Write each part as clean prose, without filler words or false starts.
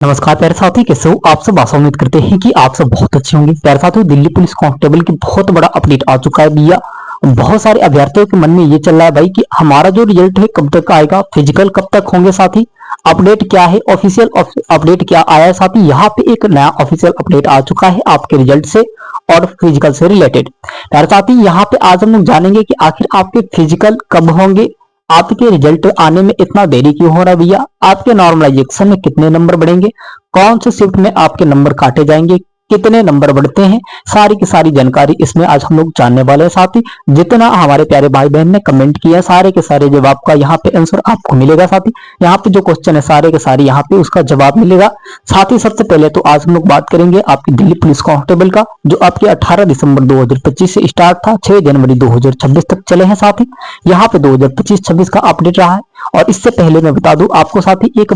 नमस्कार प्यारे साथी, कैसे हो आप सब। आशा उम्मीद करते हैं कि आप सब बहुत अच्छे होंगे। प्यारे साथियों, दिल्ली पुलिस कांस्टेबल की बहुत बड़ा अपडेट आ चुका है भैया। बहुत सारे अभ्यर्थियों के मन में ये चल रहा है भाई कि हमारा जो रिजल्ट है कब तक आएगा, फिजिकल कब तक होंगे। साथी अपडेट क्या है, ऑफिशियल अपडेट क्या आया है। साथी यहाँ पे एक नया ऑफिशियल अपडेट आ चुका है आपके रिजल्ट से और फिजिकल से रिलेटेड। प्यारे साथी यहाँ पे आज हम लोग जानेंगे कि आखिर आपके फिजिकल कब होंगे, आपके रिजल्ट आने में इतना देरी क्यों हो रहा है भैया, आपके नॉर्मलाइजेशन में कितने नंबर बढ़ेंगे, कौन से शिफ्ट में आपके नंबर काटे जाएंगे, कितने नंबर बढ़ते हैं, सारी की सारी जानकारी इसमें आज हम लोग जानने वाले हैं। साथ ही जितना हमारे प्यारे भाई बहन ने कमेंट किया सारे के सारे जवाब का यहाँ पे आंसर आपको मिलेगा। साथ ही यहाँ पे जो क्वेश्चन है सारे के सारे यहाँ पे उसका जवाब मिलेगा। साथ ही सबसे पहले तो आज हम लोग बात करेंगे आपकी दिल्ली पुलिस कांस्टेबल का, जो आपके 18 दिसंबर 2025 से स्टार्ट था, 6 जनवरी 2026 तक चले हैं। साथ ही यहाँ पे 2025-26 का अपडेट रहा है। और इससे पहले मैं बता दूं आपको साथी एक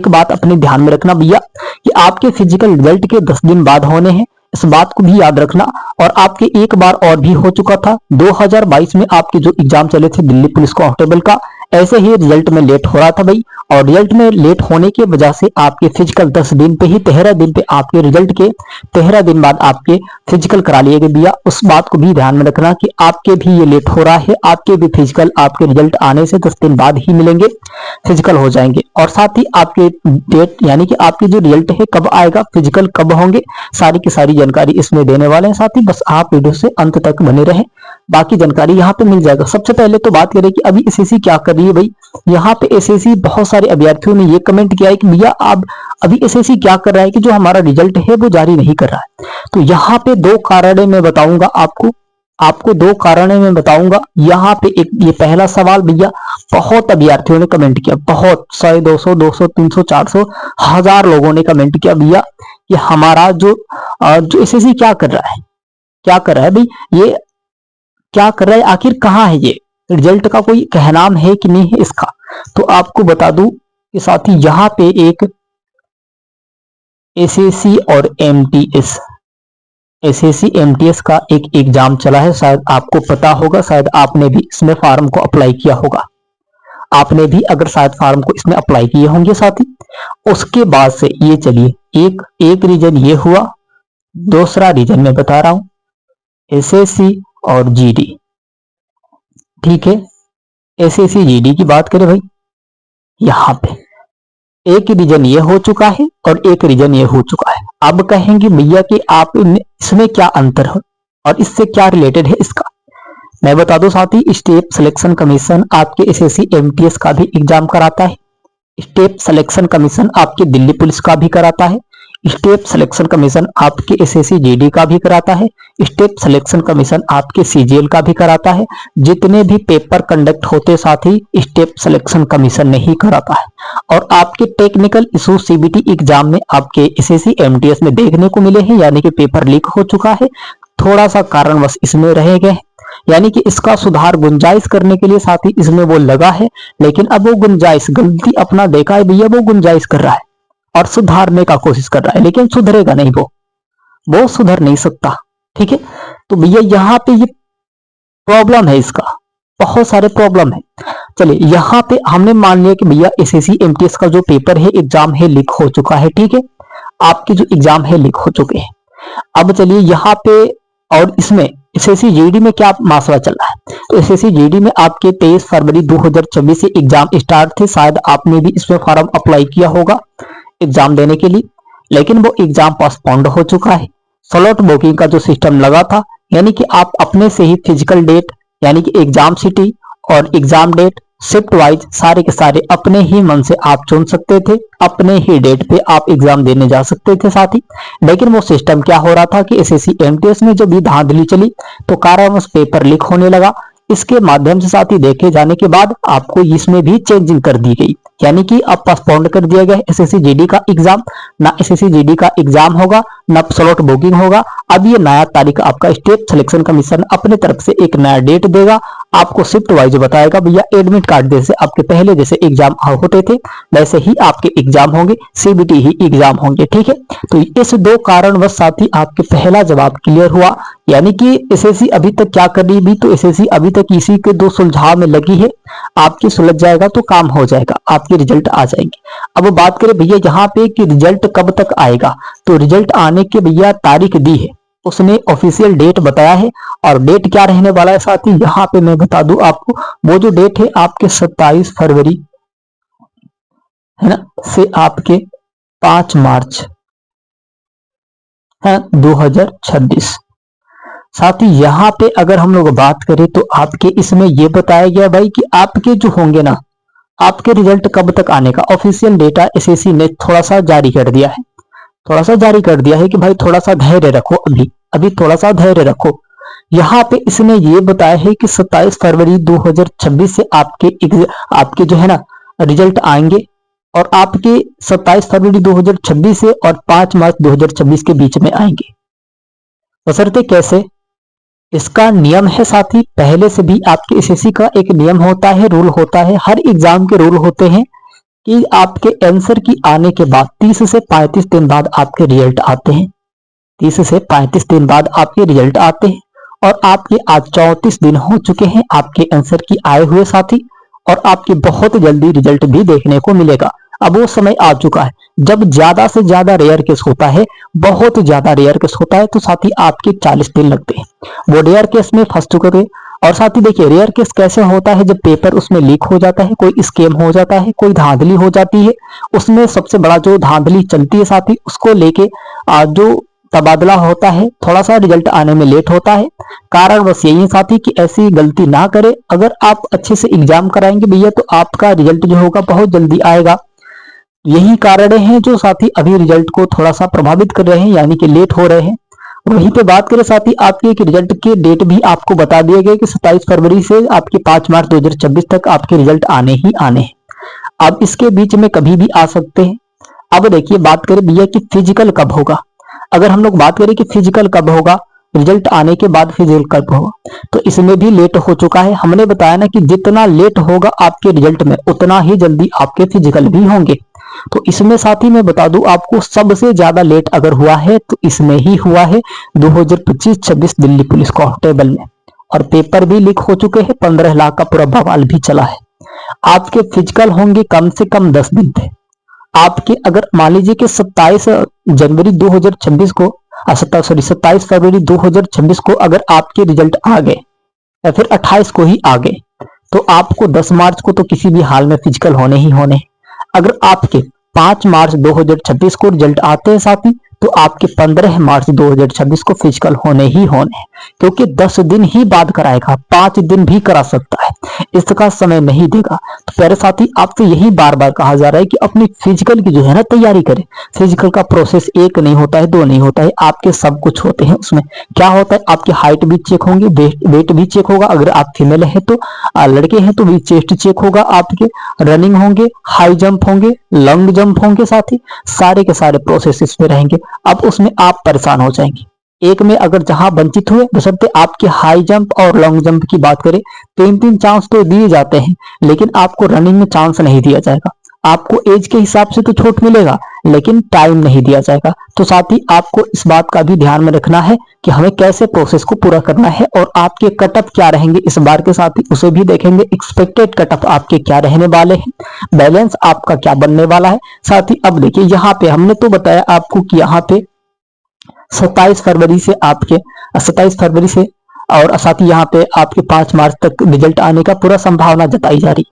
बात अपने ध्यान में रखना भैया कि आपके फिजिकल रिजल्ट के 10 दिन बाद होने हैं, इस बात को भी याद रखना। और आपके एक बार और भी हो चुका था 2022 में आपके जो एग्जाम चले थे दिल्ली पुलिस कांस्टेबल का, ऐसे ही रिजल्ट में लेट हो रहा था भाई। और रिजल्ट में लेट होने की वजह से आपके फिजिकल 10 दिन पे ही 13 दिन पे आपके रिजल्ट के 13 दिन बाद आपके फिजिकल करा लिए गए भैया। उस बात को भी ध्यान में रखना कि आपके भी ये लेट हो रहा है, आपके भी फिजिकल आपके रिजल्ट आने से 10 दिन बाद ही मिलेंगे, फिजिकल हो जाएंगे। और साथ ही आपके डेट यानी कि आपके जो रिजल्ट है कब आएगा, फिजिकल कब होंगे, सारी की सारी जानकारी इसमें देने वाले हैं। साथ ही बस आप वीडियो से अंत तक बने रहें, बाकी जानकारी यहाँ पे मिल जाएगा। सबसे पहले तो बात करें कि अभी एसएससी क्या कर रही है भाई। यहाँ पे एसएससी बहुत सारे अभ्यर्थियों ने ये कमेंट किया है कि भैया आप अभी एसएससी क्या कर रहा है कि जो हमारा रिजल्ट है वो जारी नहीं कर रहा है। तो यहाँ पे दो कारण मैं बताऊंगा आपको दो कारण मैं बताऊंगा। यहाँ पे एक ये पहला सवाल भैया बहुत अभ्यर्थियों ने कमेंट किया, बहुत 100 200 200 300 400 1000 लोगों ने कमेंट किया भैया कि हमारा जो एसएससी क्या कर रहा है, क्या कर रहा है भाई, ये क्या कर रहा है, आखिर कहाँ है ये रिजल्ट का कोई कहनाम है कि नहीं है इसका। तो आपको बता दूं कि साथी यहाँ पे एक एसएससी और एमटीएस का एक एग्जाम चला है, शायद आपको पता होगा, शायद आपने भी इसमें फॉर्म को अप्लाई किया होगा, आपने भी अगर शायद फॉर्म को इसमें अप्लाई किए होंगे साथी। उसके बाद से ये चलिए एक रीजन ये हुआ, दूसरा रीजन मैं बता रहा हूं एसएससी और जीडी। ठीक है, एसएससी जीडी की बात करें भाई, यहां पे एक रीजन ये हो चुका है और एक रीजन ये हो चुका है। अब कहेंगे भैया कि आप इसमें क्या अंतर है और इससे क्या रिलेटेड है इसका। मैं बता दूं साथी, स्टेप सिलेक्शन कमीशन आपके एसएससी एमटीएस का भी एग्जाम कराता है, स्टेप सिलेक्शन कमीशन आपके दिल्ली पुलिस का भी कराता है, स्टेप सिलेक्शन कमीशन आपके एसएससी जीडी का भी कराता है, स्टेप सिलेक्शन कमीशन आपके सीजीएल का भी कराता है। जितने भी पेपर कंडक्ट होते साथी स्टेप सिलेक्शन कमीशन नहीं कराता है। और आपके टेक्निकल इशू सीबीटी एग्जाम में आपके एसएससी एमटीएस में देखने को मिले हैं, यानी कि पेपर लीक हो चुका है, थोड़ा सा कारणवश इसमें रह गए, यानी कि इसका सुधार गुंजाइश करने के लिए साथी इसमें वो लगा है। लेकिन अब वो गुंजाइश गलती अपना देखा है भैया, वो गुंजाइश कर रहा है और सुधारने का कोशिश कर रहा है, लेकिन सुधरेगा नहीं, वो सुधर नहीं सकता। ठीक है, तो भैया यहाँ पे ये प्रॉब्लम है, इसका बहुत सारे प्रॉब्लम है। चलिए यहाँ पे हमने मान लिया कि भैया एसएससी एमटीएस का जो पेपर है एग्जाम है लीक हो चुका है। ठीक है, आपके जो एग्जाम है लीक हो चुके हैं। अब चलिए यहाँ पे और इसमें एसएससी जीडी में क्या मसला चल रहा है। तो एसएससी जीडी में आपके 23 फरवरी 2024 से एग्जाम स्टार्ट थे, शायद आपने भी इसमें फॉर्म अप्लाई किया होगा एग्जाम देने के लिए, लेकिन वो एग्जाम पोस्टपोन्ड हो चुका है। स्लॉट बुकिंग का जो सिस्टम लगा था, यानी कि आप अपने से ही फिजिकल डेट यानी कि एग्जाम सिटी और एग्जाम डेट शिफ्ट वाइज सारे के सारे अपने ही मन से आप चुन सकते थे, अपने ही डेट पे आप एग्जाम देने जा सकते थे साथी। लेकिन वो सिस्टम क्या हो रहा था कि एसएससी एमटीएस में जब ये धांधली चली तो कारणवश पेपर लीक होने लगा। इसके माध्यम से साथी देखे जाने के बाद आपको इसमें भी चेंजिंग कर दी गई, यानी कि अब पोस्टपोन्ड कर दिया गया एसएससी जीडी का एग्जाम। ना एसएससी जीडी का एग्जाम होगा ना स्लॉट बुकिंग होगा। अब ये नया तारीख आपका स्टेट सिलेक्शन कमीशन अपने तरफ से एक नया डेट देगा, आपको शिफ्ट वाइज बताएगा भैया। एडमिट कार्ड जैसे आपके पहले जैसे एग्जाम होते थे वैसे ही आपके एग्जाम होंगे, सीबीटी ही एग्जाम होंगे। ठीक है, तो इस दो कारणवश साथी आपके पहला जवाब क्लियर हुआ, यानी कि एसएससी अभी तक क्या कर रही भी, तो एसएससी अभी तक इसी के दो सुलझाव में लगी है। आपकी सुलझ जाएगा तो काम हो जाएगा, आप आपके रिजल्ट आ जाएंगे। अब बात करें भैया यहाँ पे कि रिजल्ट कब तक आएगा, तो रिजल्ट आने की भैया तारीख दी है, उसने ऑफिशियल डेट बताया है। और डेट क्या रहने वाला है साथी, यहाँ पे मैं बता दूं आपको, वो जो डेट है आपके 27 फरवरी है ना से आपके 5 मार्च है 2026। साथ ही यहाँ पे अगर हम लोग बात करें तो आपके इसमें ये बताया गया भाई कि आपके जो होंगे ना, आपके रिजल्ट कब तक आने का ऑफिशियल डेटा एसएससी ने थोड़ा सा जारी कर दिया है, थोड़ा सा जारी कर दिया है कि भाई थोड़ा सा धैर्य रखो, अभी अभी थोड़ा सा धैर्य रखो। यहाँ पे इसने ये बताया है कि 27 फरवरी 2026 से आपके जो है ना रिजल्ट आएंगे, और आपके 27 फरवरी 2026 से और 5 मार्च 2026 के बीच में आएंगे। बशर्ते कैसे, इसका नियम है साथी, पहले से भी आपके एसएससी का एक नियम होता है, रूल होता है, हर एग्जाम के रूल होते हैं कि आपके आंसर की आने के बाद 30 से 35 दिन बाद आपके रिजल्ट आते हैं, 30 से 35 दिन बाद आपके रिजल्ट आते हैं। और आपके आज 34 दिन हो चुके हैं आपके आंसर की आए हुए साथी, और आपके बहुत जल्दी रिजल्ट भी देखने को मिलेगा। अब वो समय आ चुका है जब ज्यादा से ज्यादा रेयर केस होता है, बहुत ज्यादा रेयर केस होता है, तो साथी आपके 40 दिन लगते हैं, वो रेयर केस में फंस चुके थे। और साथ ही देखिए रेयर केस कैसे होता है, जब पेपर उसमें लीक हो जाता है, कोई स्कैम हो जाता है, कोई धांधली हो जाती है, उसमें सबसे बड़ा जो धांधली चलती है साथी, उसको लेके जो तबादला होता है, थोड़ा सा रिजल्ट आने में लेट होता है। कारण बस यही है साथी कि ऐसी गलती ना करे, अगर आप अच्छे से एग्जाम कराएंगे भैया तो आपका रिजल्ट जो होगा बहुत जल्दी आएगा। यही कारण हैं जो साथी अभी रिजल्ट को थोड़ा सा प्रभावित कर रहे हैं, यानी कि लेट हो रहे हैं। वहीं पे बात करें साथी आपके एक रिजल्ट के डेट भी आपको बता दिए गए कि 27 फरवरी से आपके 5 मार्च 2026 तक आपके रिजल्ट आने ही आने हैं। अब इसके बीच में कभी भी आ सकते हैं। अब देखिए बात करें भैया कि फिजिकल कब होगा, अगर हम लोग बात करें कि फिजिकल कब होगा, रिजल्ट आने के बाद फिजिकल कब होगा, तो इसमें भी लेट हो चुका है। हमने बताया ना कि जितना लेट होगा आपके रिजल्ट में, उतना ही जल्दी आपके फिजिकल भी होंगे। तो इसमें साथी मैं बता दूं आपको, सबसे ज्यादा लेट अगर हुआ है तो इसमें ही हुआ है 2025-26 दिल्ली पुलिस कांस्टेबल में, और पेपर भी लीक हो चुके हैं, 15 लाख का पूरा बवाल भी चला है। आपके फिजिकल होंगे कम से कम 10 दिन थे आपके। अगर मान लीजिए कि 27 जनवरी 2026 को 27 फरवरी 2026 को अगर आपके रिजल्ट आ गए, या फिर 28 को ही आ गए, तो आपको 10 मार्च को तो किसी भी हाल में फिजिकल होने ही होने। अगर आपके 5 मार्च 2026 को रिजल्ट आते हैं साथी, तो आपके 15 मार्च 2026 को फिजिकल होने ही होने, क्योंकि 10 दिन ही बाद कराएगा, 5 दिन भी करा सकता है, इसका समय नहीं देगा। तो प्यारे साथी आपसे यही बार बार कहा जा रहा है कि अपनी फिजिकल की जो है ना तैयारी करें। फिजिकल का प्रोसेस एक नहीं होता है, दो नहीं होता है, आपके सब कुछ होते हैं। उसमें क्या होता है, आपकी हाइट भी चेक होंगे, वेट भी चेक होगा, अगर आप फीमेल है तो, लड़के हैं तो भी चेस्ट चेक होगा, आपके रनिंग होंगे, हाई जंप होंगे, लॉन्ग जंप होंगे, साथी सारे के सारे प्रोसेस इसमें रहेंगे। अब उसमें आप परेशान हो जाएंगे, एक में अगर जहां वंचित हुए, बशर्ते आपके हाई जंप और लॉन्ग जंप की बात करें, 3-3 चांस तो दिए जाते हैं, लेकिन आपको रनिंग में चांस नहीं दिया जाएगा। आपको एज के हिसाब से तो छूट मिलेगा, लेकिन टाइम नहीं दिया जाएगा। तो साथ ही आपको इस बात का भी ध्यान में रखना है कि हमें कैसे प्रोसेस को पूरा करना है, और आपके कटअप क्या रहेंगे इस बार के, साथ ही उसे भी देखेंगे। एक्सपेक्टेड कटअप आपके क्या रहने वाले हैं, बैलेंस आपका क्या बनने वाला है। साथ ही अब देखिए यहाँ पे हमने तो बताया आपको कि यहाँ पे 27 फरवरी से आपके 27 फरवरी से, और साथ ही यहाँ पे आपके 5 मार्च तक रिजल्ट आने का पूरा संभावना जताई जा रही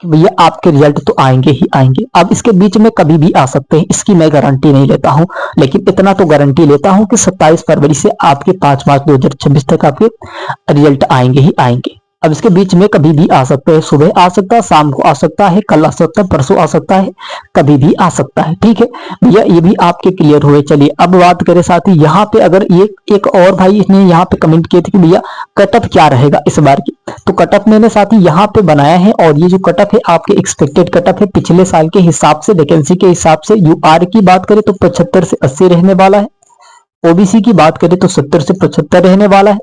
कि भैया आपके रिजल्ट तो आएंगे ही आएंगे। अब इसके बीच में कभी भी आ सकते हैं, इसकी मैं गारंटी नहीं लेता हूं, लेकिन इतना तो गारंटी लेता हूं कि 27 फरवरी से आपके 5 मार्च 2026 तक आपके रिजल्ट आएंगे ही आएंगे। अब इसके बीच में कभी भी आ सकते हैं, सुबह आ सकता है, शाम को आ सकता है, कल आ सकता है, परसों आ सकता है, कभी भी आ सकता है। ठीक है भैया, ये भी आपके क्लियर हुए। चलिए अब बात करें साथी यहाँ पे, अगर ये एक और भाई इसने यहाँ पे कमेंट किए थे कि भैया कटअप क्या रहेगा इस बार की, तो कटअप मैंने साथी यहाँ पे बनाया है, और ये जो कटअप है आपके एक्सपेक्टेड कटअप है पिछले साल के हिसाब से, वैकेंसी के हिसाब से। यूआर की बात करें तो 75 से 80 रहने वाला है, ओबीसी की बात करें तो 70 से 75 रहने वाला है,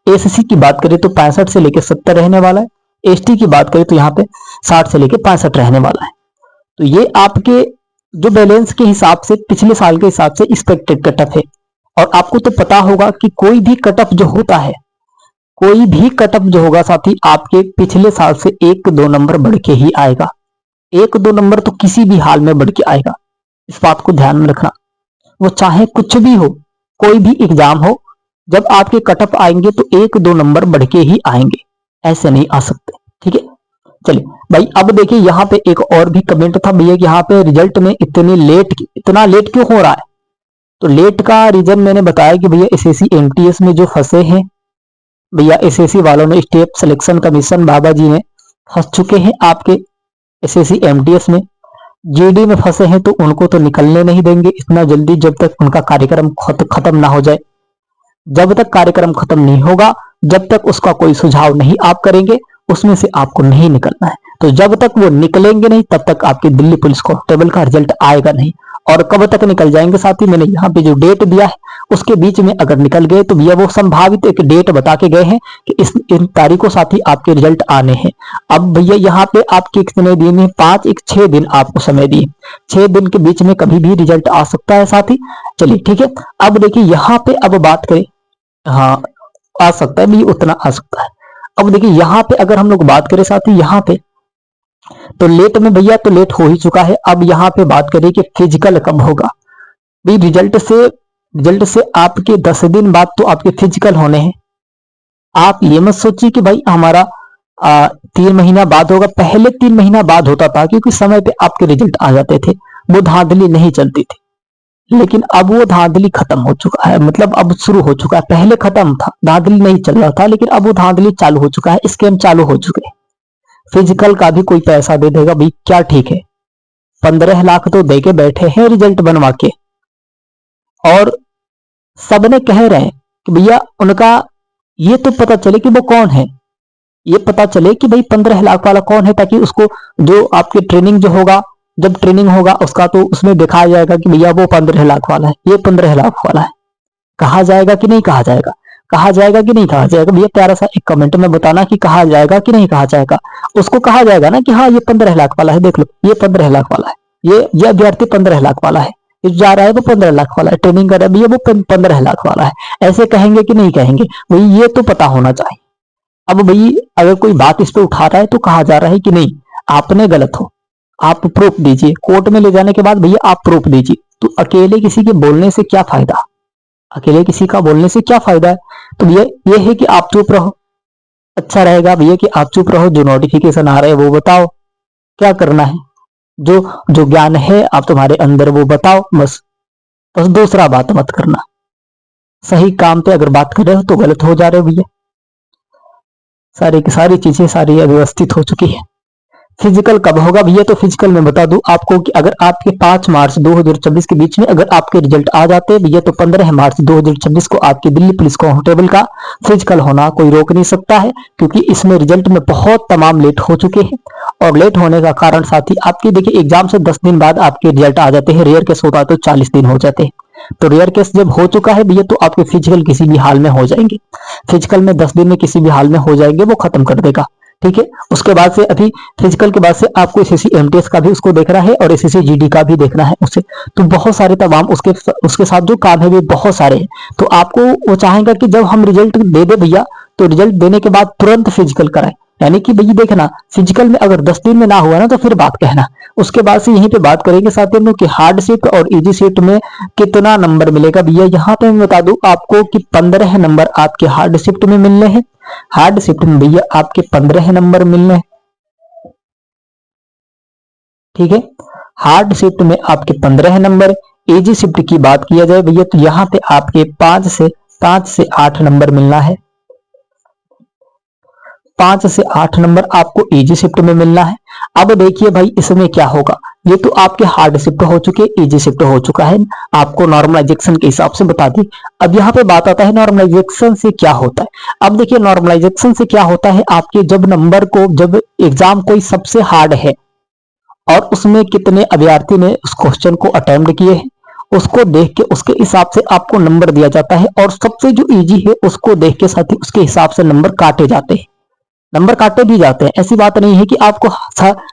एससी की बात करें तो 65 से लेकर 70 रहने वाला है, एसटी की बात करें तो यहाँ पे 60 से लेकर 65 रहने वाला है। तो ये आपके जो बैलेंस के हिसाब से पिछले साल के हिसाब से एक्सपेक्टेड कटअप है। और आपको तो पता होगा कि कोई भी कटअप जो होता है, कोई भी कटअप जो होगा साथी आपके पिछले साल से 1-2 नंबर बढ़ के ही आएगा, एक दो नंबर तो किसी भी हाल में बढ़ के आएगा, इस बात को ध्यान में रखना। वो चाहे कुछ भी हो, कोई भी एग्जाम हो, जब आपके कटअप आएंगे तो एक दो नंबर बढ़ के ही आएंगे, ऐसे नहीं आ सकते। ठीक है, चलिए भाई अब देखिए यहाँ पे एक और भी कमेंट था भैया कि यहाँ पे रिजल्ट में इतना लेट क्यों हो रहा है। तो लेट का रीजन मैंने बताया कि भैया एसएससी एमटीएस में जो फंसे हैं भैया, एसएससी वालों ने, स्टेट सिलेक्शन कमीशन बाबा जी ने फंस चुके हैं आपके एसएससी एमटीएस में। जीडी में फंसे हैं तो उनको तो निकलने नहीं देंगे इतना जल्दी, जब तक उनका कार्यक्रम खत्म ना हो जाए। जब तक कार्यक्रम खत्म नहीं होगा, जब तक उसका कोई सुझाव नहीं आप करेंगे, उसमें से आपको नहीं निकलना है। तो जब तक वो निकलेंगे नहीं तब तक आपकी दिल्ली पुलिस कांस्टेबल का रिजल्ट आएगा नहीं। और कब तक निकल जाएंगे साथी, मैंने यहाँ पे जो डेट दिया है उसके बीच में अगर निकल गए तो भैया वो संभावित एक डेट बता के गए हैं कि इन तारीखों साथी आपके रिजल्ट आने हैं। अब भैया यहाँ पे आपके कितने दिन है, 6 दिन आपको समय दिए, 6 दिन के बीच में कभी भी रिजल्ट आ सकता है साथी। चलिए ठीक है, अब देखिए यहाँ पे अब बात करें, हाँ आ सकता है भी, उतना आ सकता है। अब देखिए यहाँ पे अगर हम लोग बात करें साथी, यहाँ पे तो लेट में भैया तो लेट हो ही चुका है। अब यहाँ पे बात करें कि फिजिकल कब होगा। भाई रिजल्ट से आपके 10 दिन बाद तो आपके फिजिकल होने हैं। आप ये मत सोचिए कि भाई हमारा 3 महीना बाद होगा। पहले 3 महीना बाद होता था क्योंकि समय पे आपके रिजल्ट आ जाते थे, वो धांधली नहीं चलती थी। लेकिन अब वो धांधली खत्म हो चुका है, मतलब अब शुरू हो चुका है। पहले खत्म था, धांधली नहीं चल रहा था, लेकिन अब वो धांधली चालू हो चुका है, स्कैम चालू हो चुके हैं। फिजिकल का भी कोई पैसा दे देगा भाई, क्या ठीक है। 15 लाख तो दे के बैठे हैं रिजल्ट बनवा के, और सबने कह रहे हैं कि भैया उनका ये तो पता चले कि वो कौन है, ये पता चले कि भाई 15 लाख वाला कौन है, ताकि उसको जो आपके ट्रेनिंग जो होगा, जब ट्रेनिंग होगा उसका तो उसमें दिखाया जाएगा कि भैया वो 15 लाख वाला है, ये 15 लाख वाला है। कहा जाएगा कि नहीं कहा जाएगा, कहा जाएगा कि नहीं कहा जाएगा भैया, प्यारा सा एक कमेंट में बताना कि कहा जाएगा कि नहीं कहा जाएगा। उसको कहा जाएगा ना कि हाँ ये 15 लाख वाला है, देख लो ये 15 लाख वाला है, ये अभ्यर्थी 15 लाख वाला है, जा रहा है वो 15 लाख वाला है, ट्रेनिंग कर रहा है भैया वो 15 लाख वाला है। ऐसे कहेंगे कि नहीं कहेंगे भाई, ये तो पता होना चाहिए। अब भाई अगर कोई बात इस पे उठा रहा है तो कहा जा रहा है कि नहीं आपने गलत हो, आप प्रूफ दीजिए। कोर्ट में ले जाने के बाद भैया आप प्रूफ दीजिए। तो अकेले किसी के बोलने से क्या फायदा, अकेले किसी का बोलने से क्या फायदा है। तो भैया ये है कि आप चुप रहो, अच्छा रहेगा भैया कि आप चुप रहो। जो नोटिफिकेशन आ रहे हैं वो बताओ, क्या करना है, जो जो ज्ञान है आप तुम्हारे अंदर वो बताओ, बस दूसरा बात मत करना। सही काम पे अगर बात कर रहे हो तो गलत हो जा रहे हो भैया। सारी की सारी चीजें सारी अव्यवस्थित हो चुकी है। फिजिकल कब होगा भैया, तो फिजिकल में बता दूं आपको कि अगर आपके 5 मार्च 2024 के बीच में अगर आपके रिजल्ट आ जाते हैं भैया, तो 15 मार्च 2026 को आपकी दिल्ली पुलिस कांस्टेबल का फिजिकल होना कोई रोक नहीं सकता है, क्योंकि इसमें रिजल्ट में बहुत तमाम लेट हो चुके हैं। और लेट होने का कारण साथी आपके देखिए एग्जाम से 10 दिन बाद आपके रिजल्ट आ जाते हैं, रेयर केस होता है तो 40 दिन हो जाते हैं। तो रेयर केस जब हो चुका है भैया तो आपके फिजिकल किसी भी हाल में हो जाएंगे, फिजिकल में 10 दिन में किसी भी हाल में हो जाएंगे, वो खत्म कर देगा। ठीक है, उसके बाद से अभी फिजिकल के बाद से आपको एसएससी एमटीएस का भी उसको देखना है और एसएससी जीडी का भी देखना है उसे। तो बहुत सारे तमाम उसके साथ जो काम है वे बहुत सारे हैं। तो आपको वो चाहेगा कि जब हम रिजल्ट दे दे भैया तो रिजल्ट देने के बाद तुरंत फिजिकल कराएं, यानी कि भैया देखना फिजिकल में अगर 10 दिन में ना हुआ ना तो फिर बात कहना। उसके बाद से यहीं पे बात करेंगे साथ में कि हार्ड शिफ्ट और इजी शिफ्ट में कितना नंबर मिलेगा भैया। यहाँ पे मैं बता दूं आपको कि 15 नंबर आपके हार्ड शिफ्ट में मिलने हैं। हार्ड शिफ्ट में भैया आपके 15 नंबर मिलने हैं, ठीक है। हार्ड शिफ्ट में आपके 15 नंबर। इजी शिफ्ट की बात किया जाए भैया तो यहाँ पे आपके 5 से 8 नंबर मिलना है। 5 से 8 नंबर आपको इजी शिफ्ट में मिलना है। अब देखिए भाई इसमें क्या होगा, ये तो आपके हार्ड शिफ्ट हो चुके, इजी शिफ्ट हो चुका है, आपको नॉर्मलाइजेशन के हिसाब से बता दी। अब यहाँ पे बात आता है नॉर्मलाइजेशन से क्या होता है। अब देखिए नॉर्मलाइजेशन से क्या होता है, आपके जब नंबर को, जब एग्जाम कोई सबसे हार्ड है और उसमें कितने अभ्यर्थी ने उस क्वेश्चन को अटेम्प्ट किए हैं उसको देख के उसके हिसाब से आपको नंबर दिया जाता है, और सबसे जो इजी है उसको देख के साथ ही उसके हिसाब से नंबर काटे जाते हैं, नंबर काटे भी जाते हैं। ऐसी बात नहीं है कि आपको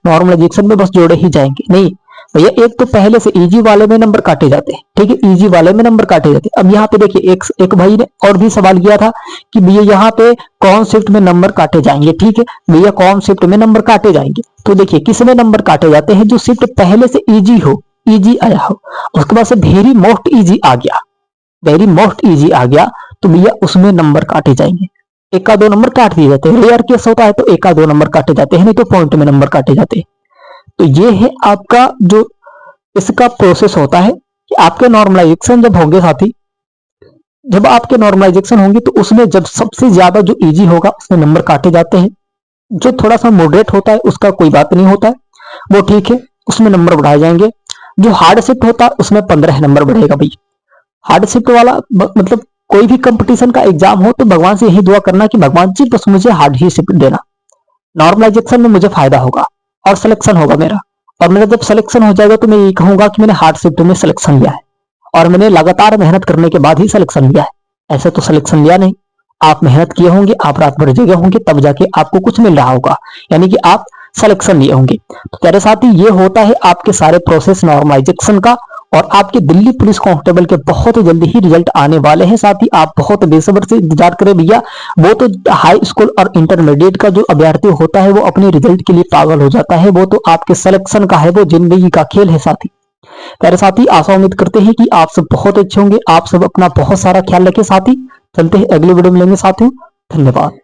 नॉर्मलाइजेशन में बस जोड़े ही जाएंगे, नहीं, भैया एक तो पहले से इजी वाले में नंबर काटे जाते हैं, ठीक है, इजी वाले में नंबर काटे जाते हैं। अब यहाँ पे देखिए एक भाई ने और भी सवाल किया था कि भैया यहाँ पे कौन शिफ्ट में नंबर काटे जाएंगे, ठीक है भैया कौन शिफ्ट में नंबर काटे जाएंगे। तो देखिए किस में नंबर काटे जाते हैं, जो शिफ्ट पहले से इजी हो, इजी आया हो, उसके बाद से वेरी मोस्ट इजी आ गया, वेरी मोस्ट इजी आ गया, तो भैया उसमें नंबर काटे जाएंगे। एक का दो नंबर काट दिए जाते हैं, रेयर केस होता है तो एक का दो नंबर काटे जाते हैं, नहीं तो पॉइंट में नंबर काटे जाते हैं। तो ये है आपका जो इसका प्रोसेस होता है कि आपके नॉर्मलाइजेशन जब होंगे साथी, जब आपके नॉर्मलाइजेशन होंगे तो उसमें जब सबसे ज्यादा जो इजी होगा उसमें नंबर काटे जाते हैं, जो थोड़ा सा मॉडरेट होता है उसका कोई बात नहीं होता है, वो ठीक है, उसमें नंबर बढ़ाए जाएंगे। जो हार्ड शिफ्ट होता है उसमें 15 नंबर बढ़ेगा भाई। हार्ड शिफ्ट वाला मतलब कोई भी कंपटीशन का एग्जाम हो तो भगवान से यही दुआ करना कि भगवान जी बस मुझे हार्ड ही शिफ्ट देना, नॉर्मलाइजेशन में मुझे फायदा होगा और सिलेक्शन होगा मेरा, और मेरा जब सिलेक्शन हो जाएगा तो मैं यही कहूंगा कि मैंने हार्ड शिफ्ट में सिलेक्शन लिया है और मैंने लगातार मेहनत करने के बाद ही सिलेक्शन लिया है। ऐसे तो सिलेक्शन लिया नहीं, आप मेहनत किए होंगे, आप रात भर जगे होंगे, तब जाके आपको कुछ मिल रहा होगा, यानी कि आप सिलेक्शन लिए होंगे। तो प्यारे साथी ये होता है आपके सारे प्रोसेस नॉर्मलाइजेशन का, और आपके दिल्ली पुलिस कांस्टेबल के बहुत जल्दी ही रिजल्ट आने वाले हैं। साथ ही आप बहुत बेसब्र से इंतजार करें भैया, वो तो हाई स्कूल और इंटरमीडिएट का जो अभ्यर्थी होता है वो अपने रिजल्ट के लिए पागल हो जाता है, वो तो आपके सिलेक्शन का है, वो जिंदगी का खेल है साथी। प्यारे साथी आशा उम्मीद करते हैं कि आप सब बहुत अच्छे होंगे, आप सब अपना बहुत सारा ख्याल रखें साथी। चलते हैं अगले वीडियो में लेंगे साथियों, धन्यवाद।